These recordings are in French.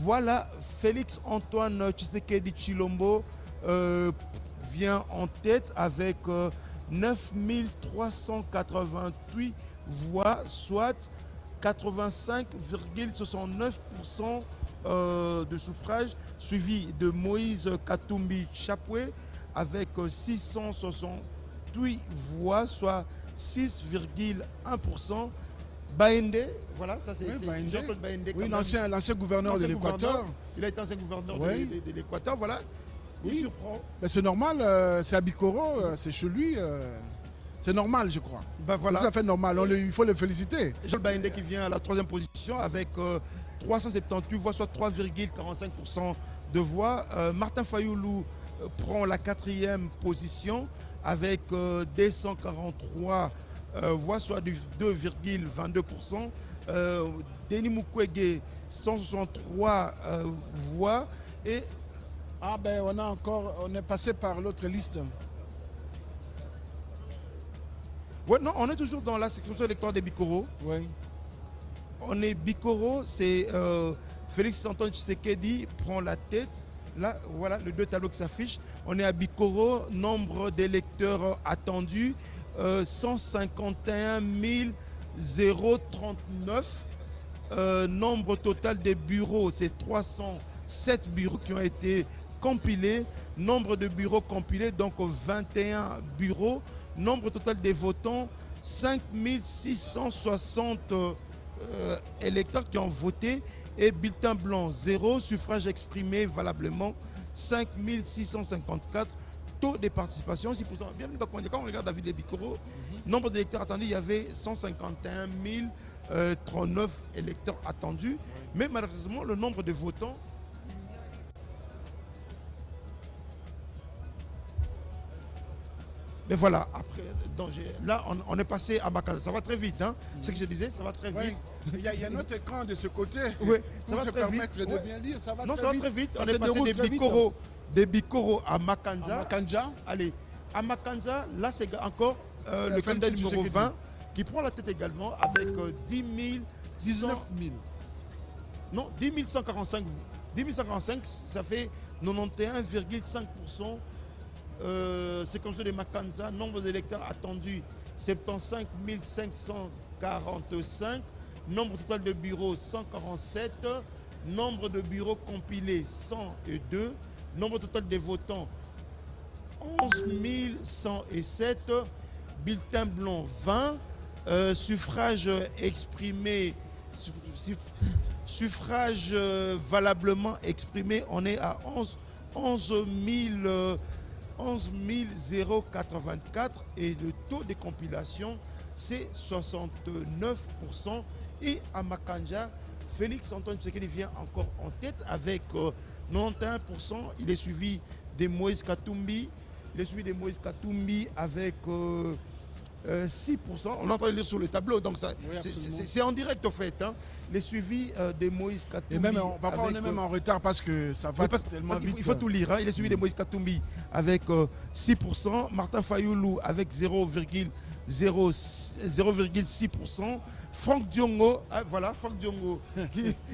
Voilà, Félix-Antoine Tshisekedi Tshilombo vient en tête avec 9388 voix, soit 85,69% de suffrage, suivi de Moïse Katumbi Chapwe avec 668 voix, soit 6,1%. Baende, voilà, ça c'est Jean-Claude Baende. Oui, l'ancien gouverneur de l'Équateur. Il a été ancien gouverneur de l'Équateur, voilà. Il surprend. Ben c'est normal, c'est à Bikoro, c'est chez lui. C'est normal, je crois. Ben voilà. C'est tout à fait normal, il faut le féliciter. Jean-Claude Baende qui vient à la 3e position avec 378 voix, soit 3,45% de voix. Martin Fayoulou prend la 4e position avec 243 voix, soit du 2,22%. Denis Mukwege, 163 voix. Et ah ben on est passé par l'autre liste. Ouais, non, on est toujours dans la circonscription électorale de Bikoro. Oui. On est Bikoro, c'est Félix-Antoine Tshisekedi prend la tête. Là, voilà le deux tableaux qui s'affichent. On est à Bikoro, nombre d'électeurs attendus, 151 039. Nombre total des bureaux, c'est 307 bureaux qui ont été compilés. Nombre de bureaux compilés, donc 21 bureaux. Nombre total des votants, 5660 électeurs qui ont voté. Et bulletin blanc, 0. Suffrage exprimé valablement, 5654. Taux de participation, 6%. Bienvenue, quand on regarde David de Bikoro, nombre d'électeurs attendus, il y avait 151 039 électeurs attendus. Mais malheureusement, le nombre de votants... Mais voilà, après, donc là, on est passé à Makanza. Ça va très vite, hein. Ce que je disais, ça va très vite. Il y a notre écran de ce côté. Oui, ça va te permettre de bien lire. Ça va très vite. On est passé des Bikoro à Makanza. Allez, à Makanza, là, c'est encore le candidat numéro 20 qui prend la tête également avec 10 000... 19 000. Non, 10 145. 10 145, ça fait 91,5%. C'est comme ça de Makanza, nombre d'électeurs attendus 75 545, nombre total de bureaux 147, nombre de bureaux compilés 102, nombre total de votants 11 107, bulletin blanc 20, suffrage exprimé, suffrage valablement exprimé, on est à 11 084 et le taux de compilation c'est 69%. Et à Makanja, Félix-Antoine Tshisekedi vient encore en tête avec 91%. Il est suivi de Moïse Katumbi. Avec 6%. On est en train de lire sur le tableau, donc c'est en direct au fait. Hein. Les suivis de Moïse Katumbi. Et même, parfois on est même en retard parce que ça va tellement vite. Il faut tout lire. Hein. Il est suivi de Moïse Katumbi avec 6%. Martin Fayoulou avec 0,6%. Franck Diongo, voilà, Franck Diongo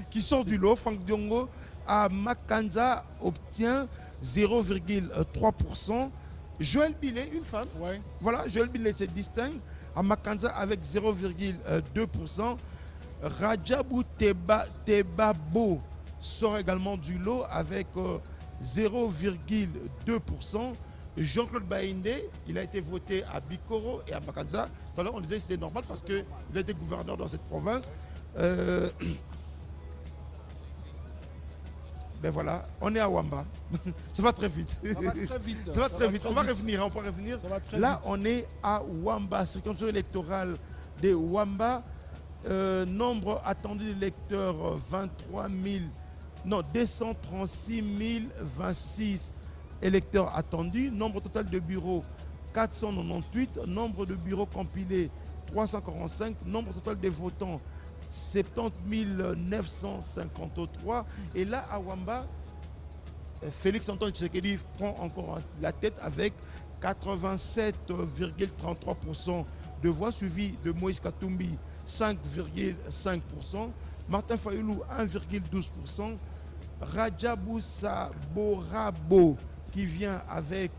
qui sort du lot. Franck Diongo à Makanza obtient 0,3%. Joël Billet, une femme. Ouais. Voilà, Joël Billet se distingue à Makanza avec 0,2%. Rajabou Tebabo sort également du lot avec 0,2%. Jean-Claude Baende, il a été voté à Bikoro et à Makanza. Tout à l'heure, on disait que c'était normal parce qu'il a été gouverneur dans cette province. Ben voilà, on est à Wamba. Ça va très vite. Ça va très vite. Ça va très vite. On va revenir, on peut revenir. Là, vite. on est à Wamba, circonscription électorale de Wamba. Nombre attendu d'électeurs 236 026 électeurs attendus. Nombre total de bureaux 498. Nombre de bureaux compilés 345. Nombre total de votants 70 953. Et là, à Wamba, Félix-Antoine Tshisekedi prend encore la tête avec 87,33% de voix, suivi de Moïse Katumbi 5,5%, Martin Fayoulou 1,12%, Rajabou Saborabo qui vient avec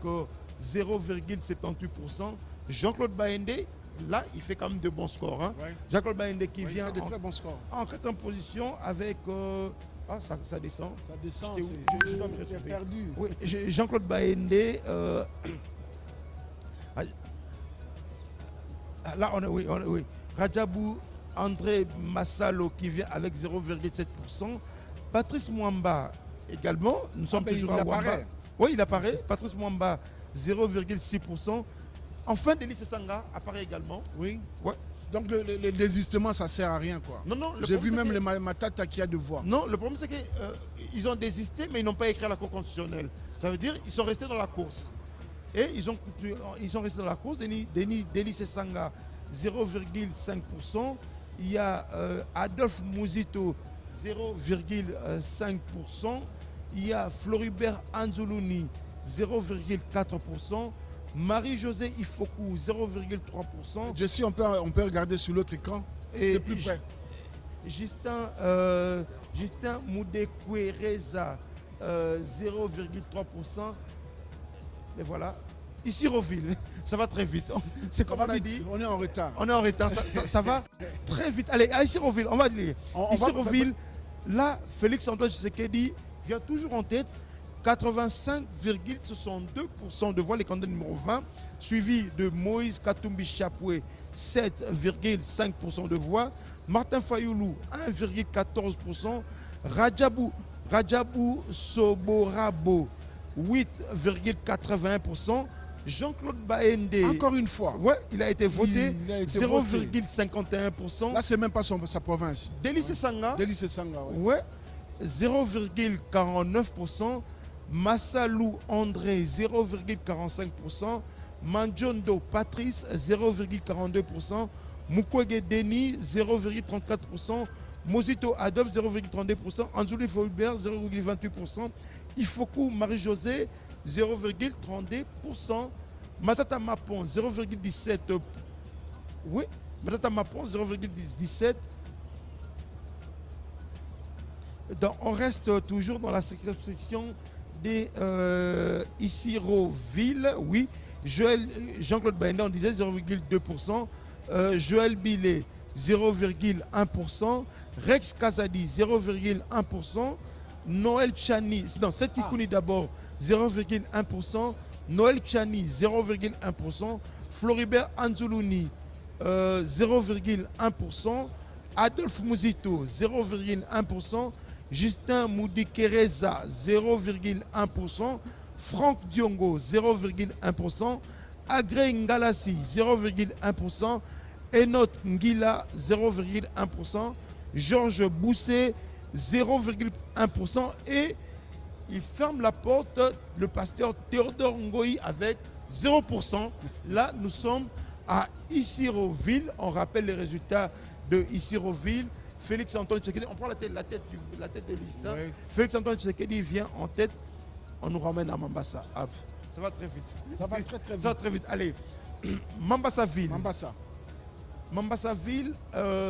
0,78%. Jean-Claude Baende, là, il fait quand même de bons scores. Hein. Ouais. Jean-Claude Baende qui Ouais, vient il fait de très bons scores. en quatrième position avec... ça descend. Ça descend, Je dois me c'est retrouver. perdu. Oui, Jean-Claude Baende... là, oui. Rajabou André Massalo qui vient avec 0,7%. Patrice Mwamba également. Nous sommes toujours à Wamba. Oui, il apparaît. Patrice Mwamba, 0,6%. Enfin, Delis Sanga apparaît également. Oui. Ouais. Donc le désistement, ça ne sert à rien, quoi. Non. J'ai vu même les Matata qui a de voix. Non, le problème c'est qu'ils ont désisté, mais ils n'ont pas écrit à la Cour constitutionnelle. Ça veut dire qu'ils sont restés dans la course. Et ils sont restés dans la course. Delis Sanga, 0,5%. Il y a Adolphe Mouzito, 0,5%. Il y a Floribert Anzoulouni, 0,4%. Marie-Josée Ifoku, 0,3%. Jessie, on peut regarder sur l'autre écran. C'est plus près. Justin Moudekouereza, 0,3%. Et voilà. Ici, Roville, ça va très vite. C'est comme on a dit. On est en retard. On est en retard. Ça va très vite. Allez, ici, Roville, on va lire. Ici, Roville, là, Félix-Antoine Tshisekedi vient toujours en tête. 85,62% de voix, les candidats numéro 20, suivi de Moïse Katumbi Chapoué, 7,5% de voix, Martin Fayoulou, 1,14%, Rajabou Soborabo, 8,81%, Jean-Claude Baende. Encore une fois. Ouais, il a été voté, 0,51%. Là, c'est même pas sa province. Delis Sanga. Delis Sanga, ouais. 0,49%. Massalou André, 0,45%. Mandjondo Patrice, 0,42%. Mukwege Denis, 0,34%. Mozito Adolphe, 0,32%. Anzouli Faubert, 0,28%. Ifoku Marie-Josée, 0,32%. Matata Mapon, 0,17%. Oui, Matata Mapon, 0,17%. On reste toujours dans la circonscription des Issiro-Ville, oui. Jean-Claude Baende, on disait 0,2%. Joël Billet, 0,1%. Rex Kazadi, 0,1%. Noël Chani, non, Seth Kikouni d'abord, 0,1%. Noël Chani, 0,1%. Floribert Anzoulouni, 0,1%. Adolphe Mouzito, 0,1%. Justin Moudikereza, 0,1%. Franck Diongo, 0,1%. Agré Ngalassi, 0,1%. Enot Ngila, 0,1%. Georges Boussé, 0,1%. Et il ferme la porte, le pasteur Théodore Ngoï, avec 0%. Là, nous sommes à Issiro-Ville. On rappelle les résultats de Issiro-Ville. Félix-Antoine Tshisekedi, on prend la tête de liste. Hein. Oui. Félix-Antoine Tshisekedi vient en tête. On nous ramène à Mambasa. Ça va très vite. Ça va très vite. Ça va très vite. Allez, Mambasa-Ville. Mambasa-Ville,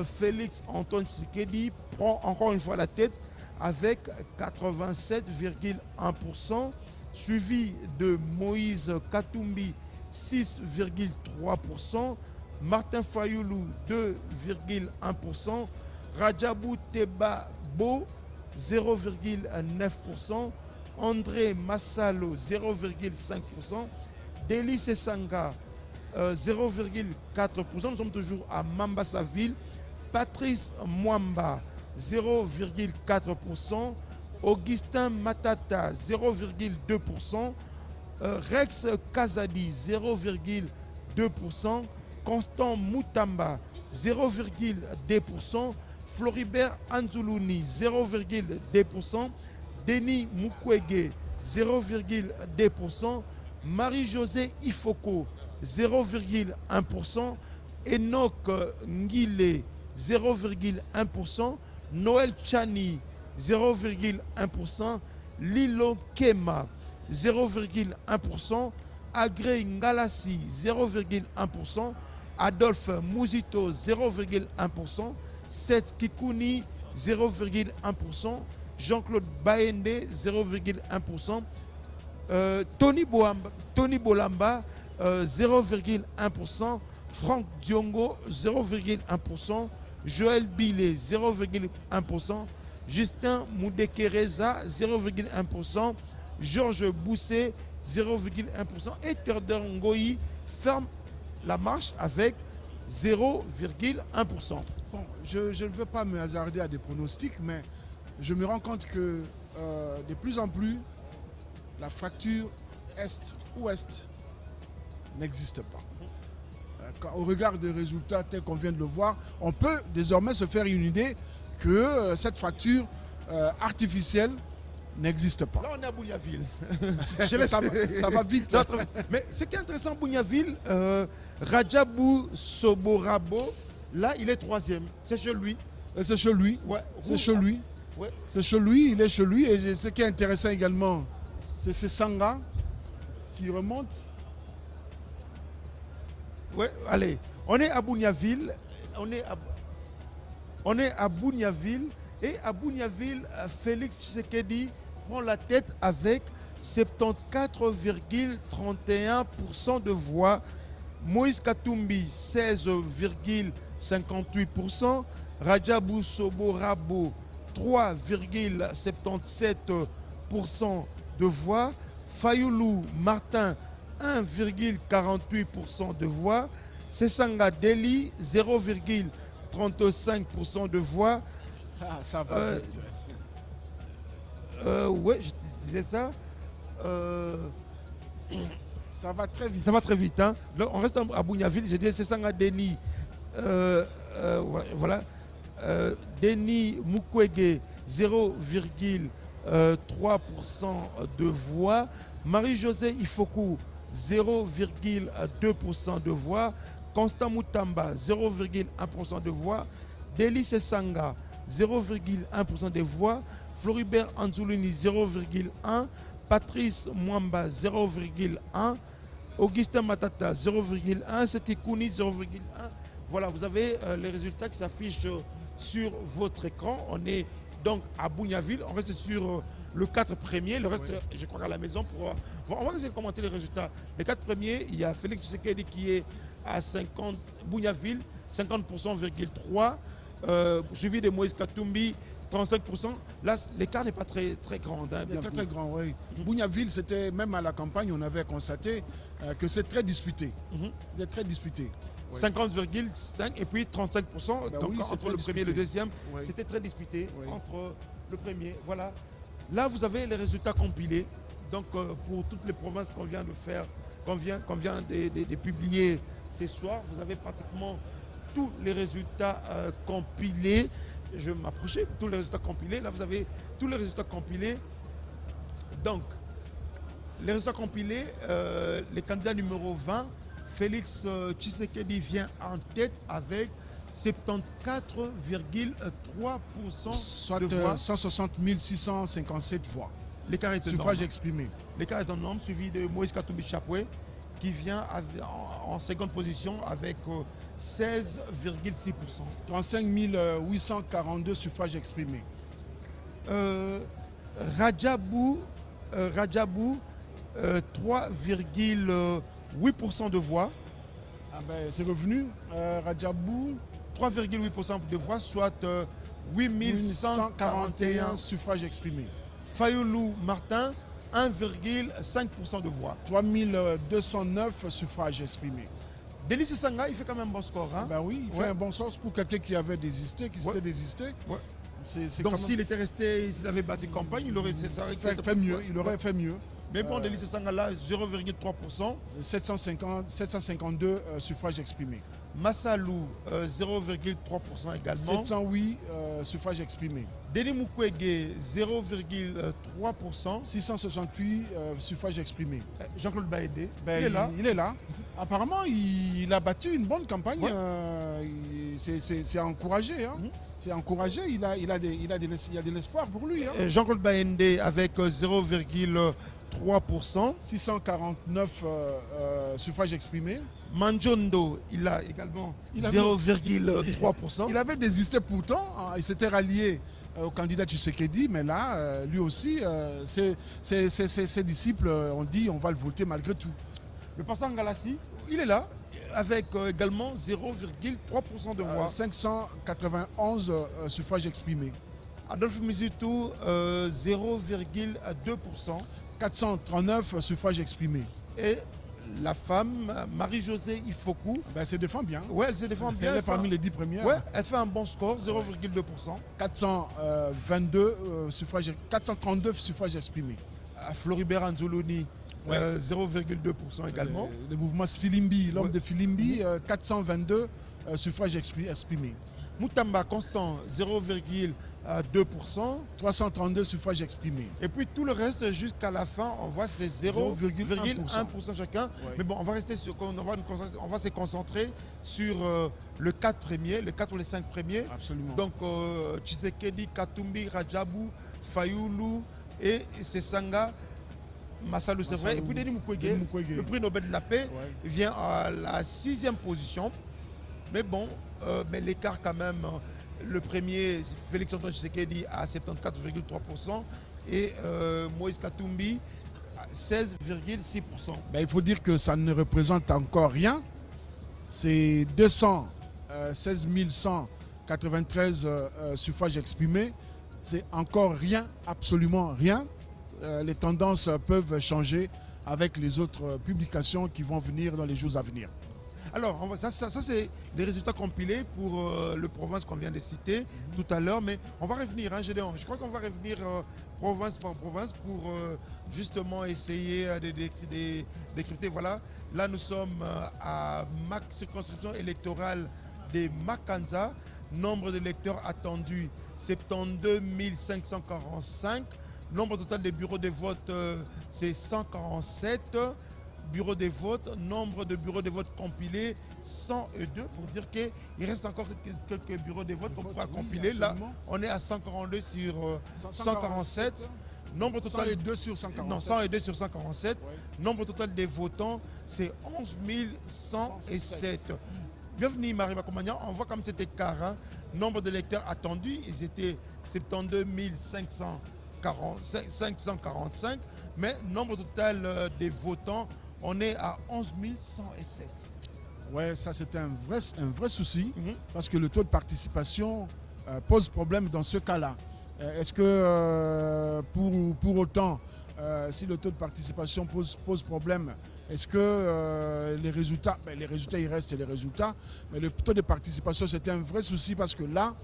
Félix-Antoine Tshisekedi prend encore une fois la tête avec 87,1%, suivi de Moïse Katumbi, 6,3%, Martin Fayoulou, 2,1%, Rajabou Tebabo, 0,9%, André Massalo, 0,5%, Delis Sanga, 0,4%. Nous sommes toujours à Mambasa-Ville. Patrice Mwamba, 0,4%. Augustin Matata, 0,2%. Rex Kazadi, 0,2%. Constant Moutamba, 0,2%. Floribert Anzoulouni, 0,2%. Denis Mukwege, 0,2%. Marie-Josée Ifoko, 0,1%. Enoch Ngile, 0,1%. Noël Chani, 0,1%. Lilo Kema, 0,1%. Agré Ngalassi, 0,1%. Adolphe Mouzito, 0,1%. Seth Kikouni, 0,1%. Jean-Claude Baende, 0,1%. Tony Bolamba, 0,1%. Franck Diongo, 0,1%. Joël Billet, 0,1%. Justin Moudekereza, 0,1%. Georges Bousset, 0,1%. Et Theodore Ngoyi ferme la marche avec 0,1%. Bon, je ne veux pas me hasarder à des pronostics, mais je me rends compte que de plus en plus, la fracture Est-Ouest n'existe pas. Au regard des résultats tels qu'on vient de le voir, on peut désormais se faire une idée que cette fracture artificielle n'existe pas. Là, on est à Bougnaville. ça va vite. Mais ce qui est intéressant, Bougnaville, Rajabou Soborabo, là, il est troisième. C'est chez lui. C'est chez lui. Ouais. C'est chez lui. Ouais. C'est chez lui, il est chez lui. Et ce qui est intéressant également, c'est Sanga qui remonte. Ouais, allez. On est à Bougnaville. On est à Bougnaville. Et à Bougnaville, Félix Tshisekedi prend la tête avec 74,31% de voix. Moïse Katumbi, 16,58%. Rajabou Soborabo, 3,77% de voix. Fayoulou Martin, 1,48% de voix. Sessanga Deli, 0,35% de voix. Ah, ça va vite. Ouais, je disais ça. Ça va très vite. Ça va très vite. Hein. Là, on reste à Bougnaville. Je disais Sessanga Deli. Voilà. Denis Mukwege, 0,3% de voix. Marie-Josée Ifoku, 0,2% de voix. Constant Moutamba, 0,1% de voix. Deli Sessanga, 0,1% de voix. Floribert Anzuluni, 0,1%. Patrice Mwamba, 0,1%. Augustin Matata, 0,1%. Setikouni, 0,1%. Voilà, vous avez les résultats qui s'affichent sur votre écran. On est donc à Bougnaville. On reste sur le 4 premiers. Le reste, oui, je crois, à la maison. On va essayer de commenter les résultats. Les 4 premiers, il y a Félix Tshisekedi qui est à 50, Bougnaville, 50,3%, suivi de Moïse Katumbi, 35%. Là, l'écart n'est pas très, très grand. Hein, très grand, oui. Bougnaville, c'était, même à la campagne, on avait constaté que c'est très disputé. C'était très disputé. 50,5% et puis 35%. Donc, oui, entre le premier et le deuxième, c'était très disputé entre le premier. Voilà. Là, vous avez les résultats compilés. Donc, pour toutes les provinces qu'on vient de faire, qu'on vient de publier ce soir, vous avez pratiquement tous les résultats compilés. Je vais m'approcher, tous les résultats compilés. Là, vous avez tous les résultats compilés. Donc, les résultats compilés, les candidats numéro 20, Félix Tshisekedi vient en tête avec 74,3% de voix. 160 657 voix. L'écart est énorme. Suffrage exprimé. L'écart est énorme, suivi de Moïse Katumbi Chapoué, qui vient en seconde position avec 16,6%. 35 842 suffrages exprimés. Rajabou 3,8% de voix. Ah ben, c'est revenu. Rajabou 3,8% de voix, soit 8141 suffrages exprimés. Fayoulou Martin, 1,5% de voix. 3209 suffrages exprimés. Denis Sanga, il fait quand même un bon score. Hein? Ben oui, il fait un bon score pour quelqu'un qui avait désisté, qui s'était désisté. Donc s'il était resté, s'il avait battu campagne, il aurait fait mieux. Il aurait fait mieux. Mais bon, Denis Sanga là, 0,3%. 752 suffrages exprimés. Massalou, 0,3% également. 708 suffrages exprimés. Denis Mukwege, 0,3%. 668 suffrages exprimés. Jean-Claude Baédé, il est là. Apparemment, il a battu une bonne campagne. C'est encouragé. Hein. C'est encouragé. Il a de l'espoir pour lui. Hein. Jean-Claude Baédé avec 0,3%. 649 suffrages exprimés. Manjondo, il a également 0,3%. Il avait désisté pourtant. Il s'était rallié au candidat Tshisekedi, mais là, lui aussi, ses disciples ont dit on va le voter malgré tout. Le passant Ngalassi, il est là, avec également 0,3% de voix. 591 suffrages exprimés. Adolphe Mizitou, 0,2%. 439 suffrages exprimés. Et la femme, Marie-Josée Ifoku. Ben, elle se défend bien. Oui, elle se défend bien. Elle est parmi les 10 premières. Oui, elle fait un bon score, 0,2%. 432 suffrages exprimés. Floribert Anzoloni, 0,2% également. Le mouvement Filimbi, l'homme de Filimbi, 422 suffrages exprimés. Moutamba Constant, 0,2%. 332 suffrages exprimés. Et puis tout le reste, jusqu'à la fin, on voit c'est 0,1% chacun. Ouais. Mais bon, on va rester sur, on va se concentrer sur le 4 premiers, les 4 ou les 5 premiers. Absolument. Donc Tshisekedi, Katumbi, Radjabou, Fayoulou et Sesanga. Massalou, c'est vrai. Et puis Denis Mukwege, le prix Nobel de la paix, vient à la 6e position. Mais bon, mais l'écart quand même, le premier, Félix Antoine Tshisekedi à 74,3% et Moïse Katumbi à 16,6%. Ben, il faut dire que ça ne représente encore rien. C'est 216 193 suffrages exprimés. C'est encore rien, absolument rien. Les tendances peuvent changer avec les autres publications qui vont venir dans les jours à venir. Alors, ça c'est les résultats compilés pour le province qu'on vient de citer tout à l'heure, mais on va revenir, hein, Gédéon. Je crois qu'on va revenir province par province pour justement essayer de décrypter. Voilà, là nous sommes à ma circonscription électorale de Makanza. Nombre d'électeurs attendus, 72 545. Nombre total des bureaux de vote, c'est 147 bureaux de vote. Nombre de bureaux de vote compilés, 102, pour dire qu'il reste encore quelques bureaux de vote qu'on pourra compiler. Là, on est à 142 sur 147. Nombre total 102 sur 147. Non, 102 sur 147. Ouais. Nombre total des votants, c'est 11 107. Bienvenue Marie Bakomagnan. On voit comme cet écart. Hein. Nombre d'électeurs attendus, ils étaient 72 545, mais nombre total des votants, on est à 11 107. Ouais, ça c'est un vrai souci, parce que le taux de participation pose problème dans ce cas-là. Est-ce que pour autant, si le taux de participation pose problème, est-ce que les résultats ils restent les résultats, mais le taux de participation c'était un vrai souci parce que là,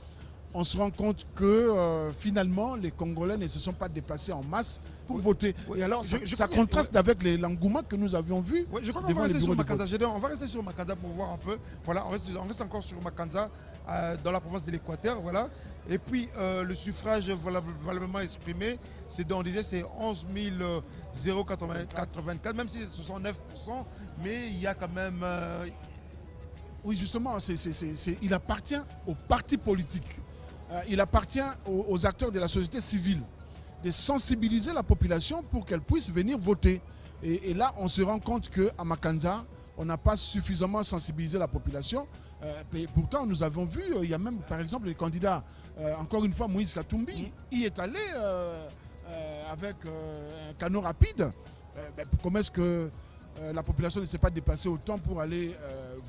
on se rend compte que finalement, les Congolais ne se sont pas déplacés en masse pour voter. Et alors, ça contraste avec l'engouement que nous avions vu. Je crois qu'on va rester sur Makanza. On va rester sur Makanza pour voir un peu. Voilà, on reste encore sur Makanza, dans la province de l'Équateur. Voilà. Et puis, le suffrage valablement exprimé, on disait c'est 11 084, même si c'est 69%, mais il y a quand même... Oui, justement, il appartient aux partis politiques. Il appartient aux acteurs de la société civile de sensibiliser la population pour qu'elle puisse venir voter. Et là, on se rend compte qu'à Makanza, on n'a pas suffisamment sensibilisé la population. Mais pourtant, nous avons vu, il y a même, par exemple, les candidats, encore une fois, Moïse Katumbi, y est allé avec un canot rapide. Comment est-ce que la population ne s'est pas déplacée autant pour aller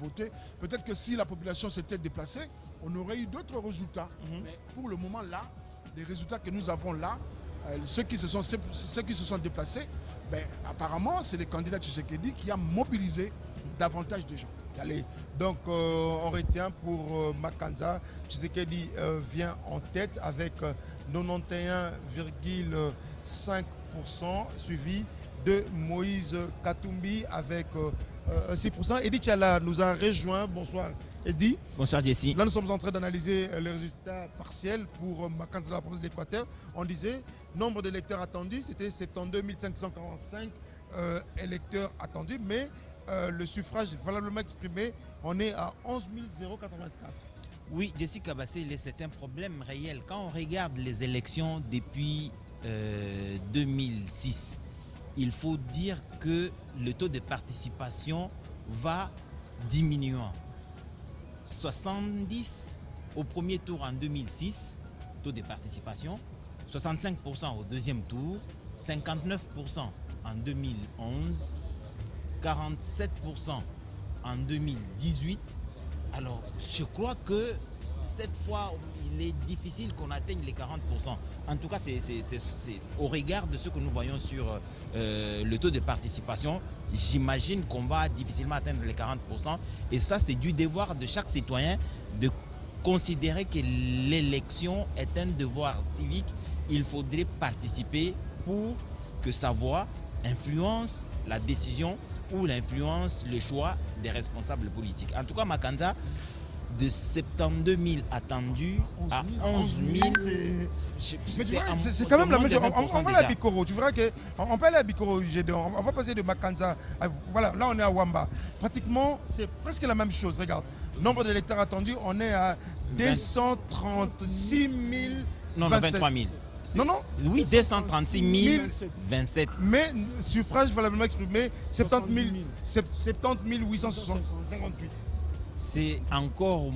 voter? Peut-être que si la population s'était déplacée, on aurait eu d'autres résultats. Mais pour le moment là, les résultats que nous avons là, ceux qui se sont déplacés, apparemment c'est les candidats Tshisekedi qui a mobilisé davantage de gens. Allez, donc on retient pour Makanza, Tshisekedi vient en tête avec 91,5%, suivi de Moïse Katumbi avec 6%. Eddy Tchala nous a rejoint. Bonsoir Eddy. Bonsoir Jessie. Là nous sommes en train d'analyser les résultats partiels pour Makanza, la province de l'Équateur. On disait, nombre d'électeurs attendus, c'était 72 545 électeurs attendus, mais le suffrage valablement exprimé, on est à 11 084. Oui, Jessie Kabassé, c'est un problème réel. Quand on regarde les élections depuis 2006, il faut dire que le taux de participation va diminuant. 70 au premier tour en 2006, taux de participation, 65% au deuxième tour, 59% en 2011, 47% en 2018. Alors, je crois que cette fois, il est difficile qu'on atteigne les 40%. En tout cas, c'est au regard de ce que nous voyons sur le taux de participation, j'imagine qu'on va difficilement atteindre les 40%. Et ça, c'est du devoir de chaque citoyen de considérer que l'élection est un devoir civique. Il faudrait participer pour que sa voix influence la décision ou l'influence le choix des responsables politiques. En tout cas, Makanza, de 72 000 attendus à 11 000, c'est quand même la même chose. On va aller à Bikoro, tu verras qu'on peut aller à Bikoro, on va passer de Makanza, voilà, là on est à Wamba. Pratiquement, c'est presque la même chose. Regarde, nombre d'électeurs attendus, on est à 236 000. Non, 23 000. Non. Oui, 236 027. Mais suffrage valablement exprimé, 70 858. C'est encore,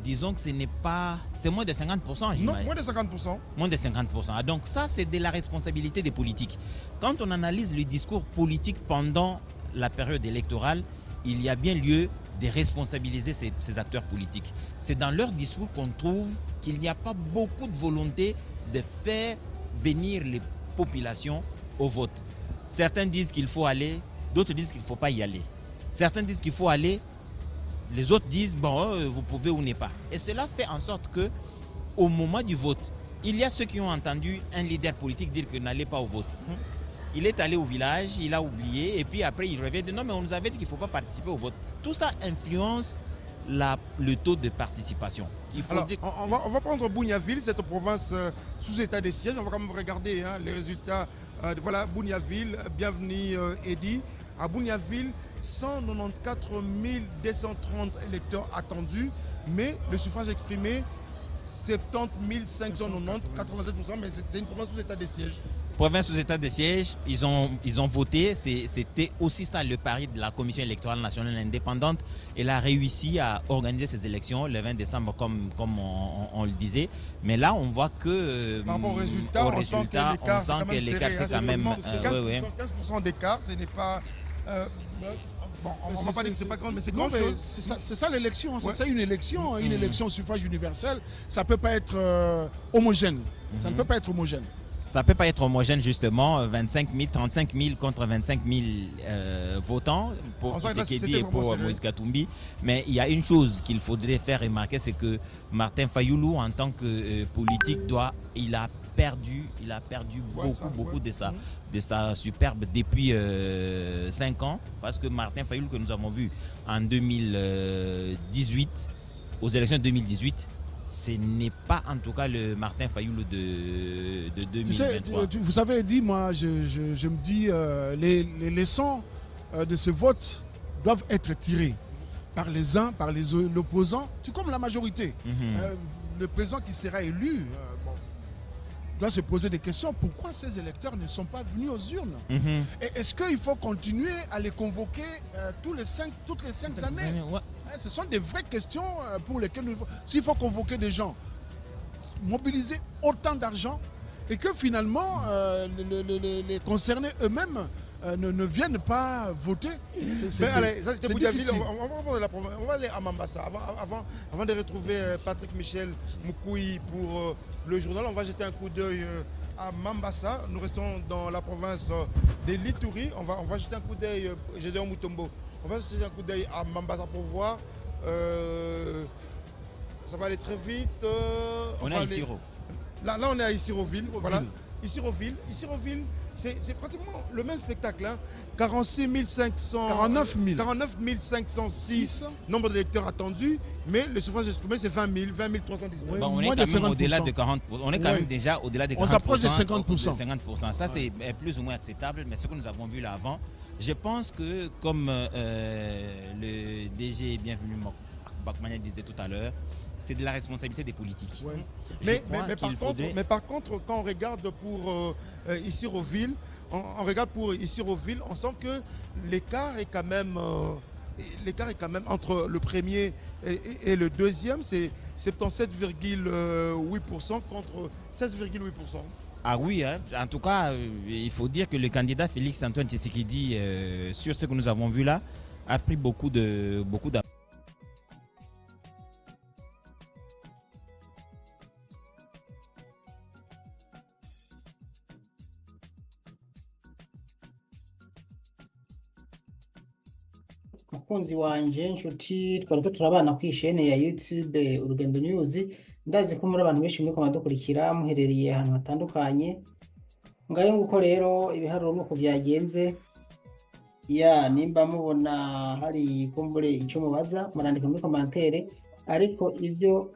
disons que ce n'est pas, c'est moins de 50%. Non, moins de 50%. Moins de 50%. Ah, donc ça, c'est de la responsabilité des politiques. Quand on analyse le discours politique pendant la période électorale, il y a bien lieu de responsabiliser ces acteurs politiques. C'est dans leur discours qu'on trouve qu'il n'y a pas beaucoup de volonté de faire venir les populations au vote. Certains disent qu'il faut aller, d'autres disent qu'il ne faut pas y aller. Certains disent qu'il faut aller, les autres disent bon, vous pouvez ou n'est pas. Et cela fait en sorte que, au moment du vote, il y a ceux qui ont entendu un leader politique dire que n'allez pas au vote. Il est allé au village, il a oublié, et puis après il revient de non, mais on nous avait dit qu'il ne faut pas participer au vote. Tout ça influence le taux de participation. Alors, on va prendre Bougnaville, cette province sous état de siège. On va quand même regarder les résultats. Voilà, Bougnaville, bienvenue Eddy. À Bougnaville, 194 230 électeurs attendus, mais le suffrage exprimé, 70 590, 87%, mais c'est une province sous état de siège. Province sous état de siège, ils ont voté, c'était aussi ça le pari de la Commission électorale nationale indépendante. Elle a réussi à organiser ces élections le 20 décembre comme on le disait. Mais là, on voit que par rapport au résultat, on sent que l'écart c'est quand même... 15% d'écart, ce n'est pas... bon, on ne va pas dire que ce n'est pas grand, mais c'est grand chose. C'est ça l'élection, c'est ça une élection. Une élection au suffrage universel, ça ne peut pas être homogène. Ça ne peut pas être homogène. Ça ne peut pas être homogène justement, 25 000, 35 000 contre 25 000 votants pour Tshisekedi et pour Moïse Katumbi. Mais il y a une chose qu'il faudrait faire remarquer, c'est que Martin Fayulu, en tant que politique, il a perdu beaucoup de sa superbe depuis 5 ans. Parce que Martin Fayulu, que nous avons vu en 2018, aux élections de 2018, ce n'est pas en tout cas le Martin Fayulu de 2023. Vous savez, dit, moi, je me dis, les leçons de ce vote doivent être tirées par les uns, par l'opposant, tout comme la majorité. Le président qui sera élu doit se poser des questions. Pourquoi ces électeurs ne sont pas venus aux urnes? Et est-ce qu'il faut continuer à les convoquer toutes les 5 années? Ce sont des vraies questions pour lesquelles s'il faut convoquer des gens, mobiliser autant d'argent et que finalement les concernés eux-mêmes ne viennent pas voter. Allez, ça c'était Bougnaville. On va aller à Mambasa. Avant de retrouver Patrick Michel Moukoui pour le journal, on va jeter un coup d'œil à Mambasa. Nous restons dans la province de l'Ituri. On va jeter un coup d'œil, Gédéon Mutombo. On va jeter un coup d'œil à Mambasa pour voir. Ça va aller très vite. On est à Isiro. Là, on est à Isiroville. Voilà. Isiroville, c'est pratiquement le même spectacle. 49 506 nombre d'électeurs attendus, mais le suffrage exprimé, c'est 20 319. Bon, on est quand même au-delà de 40%. On est quand même déjà au-delà de 40%. On s'approche de 50%. Ça, c'est plus ou moins acceptable, mais ce que nous avons vu là avant, je pense que, comme le DG Bienvenu Bakmania disait tout à l'heure, c'est de la responsabilité des politiques. Ouais. Mais par contre, quand on regarde pour Isiroville, on sent que l'écart est quand même l'écart est quand même entre le premier et le deuxième, c'est 77,8% contre 16,8%. Ah oui, hein. En tout cas, il faut dire que le candidat Félix Antoine Tshisekedi, sur ce que nous avons vu là, a pris beaucoup d'avance. mukunzi wanje nshuti twari ko turabana ku ishene ya YouTube Urugendo News, ndazi ko muri abantu benshi muri kumadukurikira muherereye ahantu hatandukanye. Ngayo nguko rero ibiharuro nuko byagenze, ya nimba mubona hari kumbure icyo mubaza murandika muri commentaire, ariko ivyo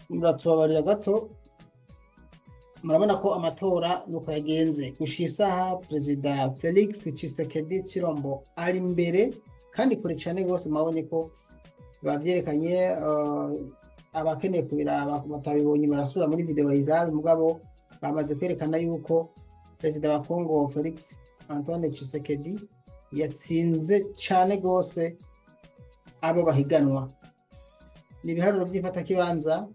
muratubabarira gato. Murabona ko amatora nuko yagenze gushika isaha Perezida Felix Tshisekedi Tshilombo ari imbere kandi kure cyane gose. Mabonye ko bavyerekanye, abakeneye kubiraba batabibonye barasubira muri video yigabe, mugabo bamaze kwerekana yuko Perezida wa Congo Felix Antoine Tshisekedi yatsinze cyane gose abo bahiganwa. Ni ibiharuro by'ifata kibanza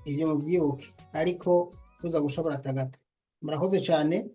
ivyo muvyibuke, ariko kuza gushobora tagata. Murakoze cyane.